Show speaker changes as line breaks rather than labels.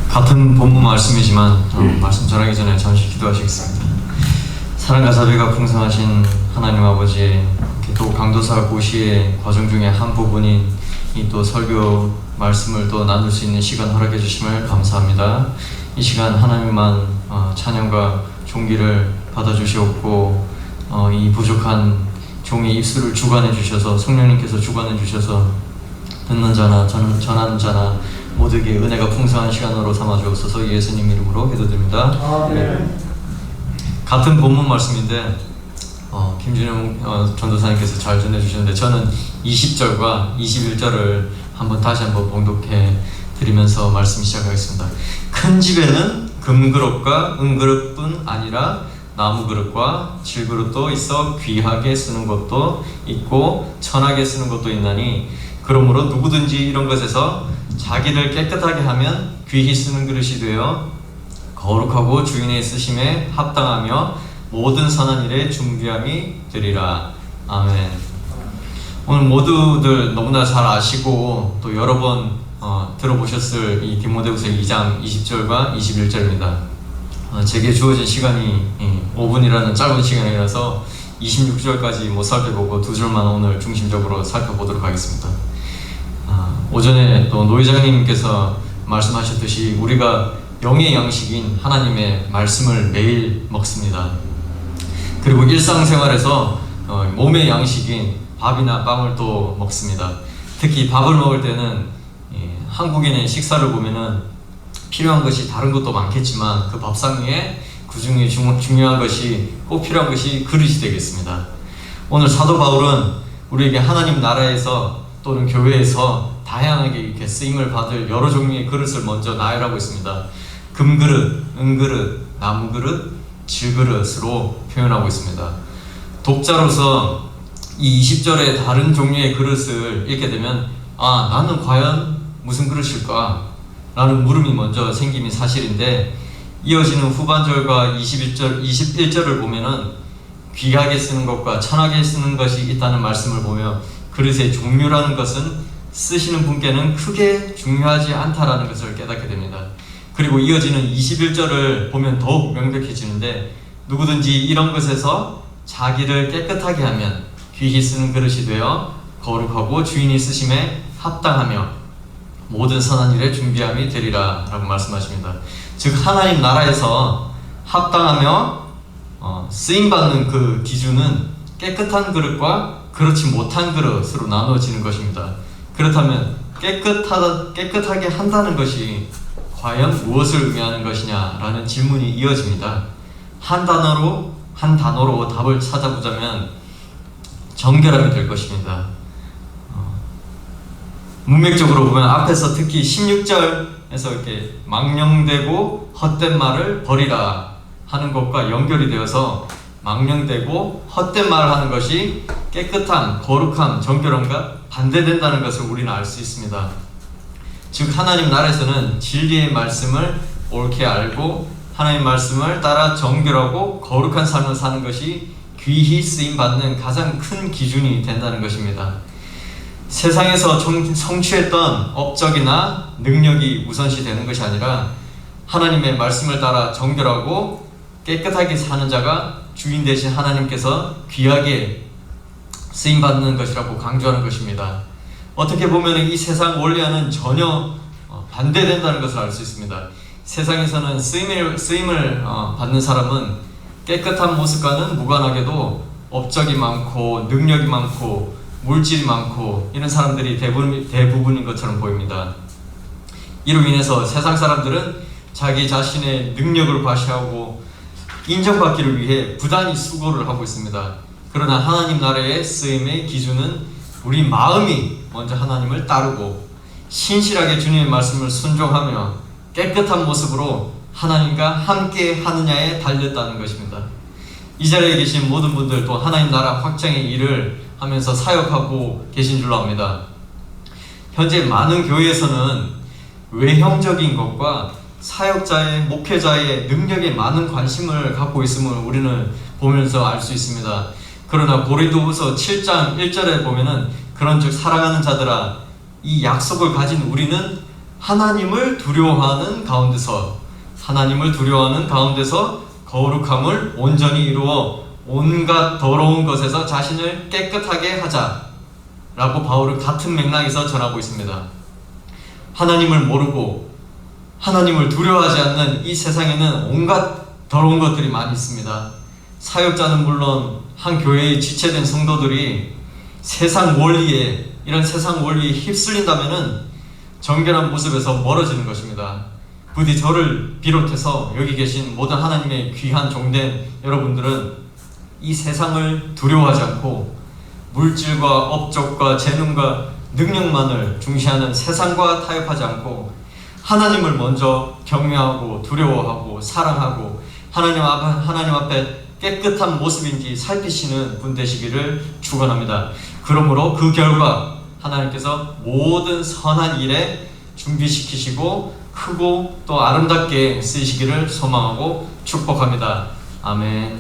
같은 본문 말씀이지만 말씀 전하기 전에 잠시 기도하시겠습니다. 사랑과 자비가 풍성하신 하나님 아버지, 또 강도사 고시의 과정 중에 한 부분인 이 또 설교 말씀을 또 나눌 수 있는 시간 허락해 주심을 감사합니다. 이 시간 하나님만 찬양과 존귀를 받아주시옵고 이 부족한 종의 입술을 주관해 주셔서 성령님께서 주관해 주셔서 듣는 자나 전하는 자나 모두에게 은혜가 풍성한 시간으로 삼아 주옵소서. 예수님 이름으로 기도드립니다. 네. 같은 본문 말씀인데 김준영 전도사님께서 잘 전해주셨는데 저는 20절과 21절을 다시 한번 봉독해 드리면서 말씀 시작하겠습니다. 큰 집에는 금그릇과 은그릇뿐 아니라 나무그릇과 질그릇도 있어 귀하게 쓰는 것도 있고 천하게 쓰는 것도 있나니 그러므로 누구든지 이런 것에서 자기를 깨끗하게 하면 귀히 쓰는 그릇이 되어 거룩하고 주인의 쓰심에 합당하며 모든 선한 일에 준비함이 되리라. 아멘. 오늘 모두들 너무나 잘 아시고 또 여러 번 들어보셨을 이 디모데후서 2장 20절과 21절입니다. 제게 주어진 시간이 5분이라는 짧은 시간이라서 26절까지 못 살펴보고 두 절만 오늘 중심적으로 살펴보도록 하겠습니다. 오전에 또 노 회장님께서 말씀하셨듯이 우리가 영의 양식인 하나님의 말씀을 매일 먹습니다. 그리고 일상생활에서 몸의 양식인 밥이나 빵을 또 먹습니다. 특히 밥을 먹을 때는 한국인의 식사를 보면은 필요한 것이 다른 것도 많겠지만 그 밥상 위에 그 중에 중요한 것이 꼭 필요한 것이 그릇이 되겠습니다. 오늘 사도 바울은 우리에게 하나님 나라에서 또는 교회에서 다양하게 이렇게 쓰임을 받을 여러 종류의 그릇을 먼저 나열하고 있습니다. 금그릇, 은그릇, 나무그릇, 질그릇으로 표현하고 있습니다. 독자로서 이 20절의 다른 종류의 그릇을 읽게 되면 나는 과연 무슨 그릇일까? 라는 물음이 먼저 생김이 사실인데 이어지는 후반절과 21절을 보면은 귀하게 쓰는 것과 천하게 쓰는 것이 있다는 말씀을 보며 그릇의 종류라는 것은 쓰시는 분께는 크게 중요하지 않다라는 것을 깨닫게 됩니다. 그리고 이어지는 21절을 보면 더욱 명백해지는데 누구든지 이런 것에서 자기를 깨끗하게 하면 귀히 쓰는 그릇이 되어 거룩하고 주인이 쓰심에 합당하며 모든 선한 일에 준비함이 되리라 라고 말씀하십니다. 즉 하나님 나라에서 합당하며 쓰임받는 그 기준은 깨끗한 그릇과 그렇지 못한 그릇으로 나누어지는 것입니다. 그렇다면 깨끗하게 한다는 것이 과연 무엇을 의미하는 것이냐라는 질문이 이어집니다. 한 단어로 답을 찾아보자면 정결함이 될 것입니다. 문맥적으로 보면 앞에서 특히 16절에서 이렇게 망령되고 헛된 말을 버리라 하는 것과 연결이 되어서 망령되고 헛된 말을 하는 것이 깨끗함, 거룩함, 정결함과 반대된다는 것을 우리는 알 수 있습니다. 즉 하나님 나라에서는 진리의 말씀을 옳게 알고 하나님 말씀을 따라 정결하고 거룩한 삶을 사는 것이 귀히 쓰임받는 가장 큰 기준이 된다는 것입니다. 세상에서 성취했던 업적이나 능력이 우선시 되는 것이 아니라 하나님의 말씀을 따라 정결하고 깨끗하게 사는 자가 주인 되신 하나님께서 귀하게 쓰임받는 것이라고 강조하는 것입니다. 어떻게 보면 이 세상 원리와는 전혀 반대된다는 것을 알 수 있습니다. 세상에서는 쓰임을 받는 사람은 깨끗한 모습과는 무관하게도 업적이 많고 능력이 많고 물질이 많고 이런 사람들이 대부분인 것처럼 보입니다. 이로 인해서 세상 사람들은 자기 자신의 능력을 과시하고 인정받기를 위해 부단히 수고를 하고 있습니다. 그러나 하나님 나라의 쓰임의 기준은 우리 마음이 먼저 하나님을 따르고 신실하게 주님의 말씀을 순종하며 깨끗한 모습으로 하나님과 함께 하느냐에 달렸다는 것입니다. 이 자리에 계신 모든 분들 또 하나님 나라 확장의 일을 하면서 사역하고 계신 줄로 압니다. 현재 많은 교회에서는 외형적인 것과 사역자의 목회자의 능력에 많은 관심을 갖고 있음을 우리는 보면서 알 수 있습니다. 그러나 고린도후서 7장 1절에 보면은 그런즉 사랑하는 자들아 이 약속을 가진 우리는 하나님을 두려워하는 가운데서 거룩함을 온전히 이루어 온갖 더러운 것에서 자신을 깨끗하게 하자 라고 바울은 같은 맥락에서 전하고 있습니다. 하나님을 모르고 하나님을 두려워하지 않는 이 세상에는 온갖 더러운 것들이 많이 있습니다. 사역자는 물론 한 교회에 지체된 성도들이 이런 세상 원리에 휩쓸린다면은 정결한 모습에서 멀어지는 것입니다. 부디 저를 비롯해서 여기 계신 모든 하나님의 귀한 종된 여러분들은 이 세상을 두려워하지 않고 물질과 업적과 재능과 능력만을 중시하는 세상과 타협하지 않고 하나님을 먼저 경외하고 두려워하고 사랑하고 하나님 앞에 깨끗한 모습인지 살피시는 분 되시기를 축원합니다. 그러므로 그 결과 하나님께서 모든 선한 일에 준비시키시고 크고 또 아름답게 쓰시기를 소망하고 축복합니다. 아멘.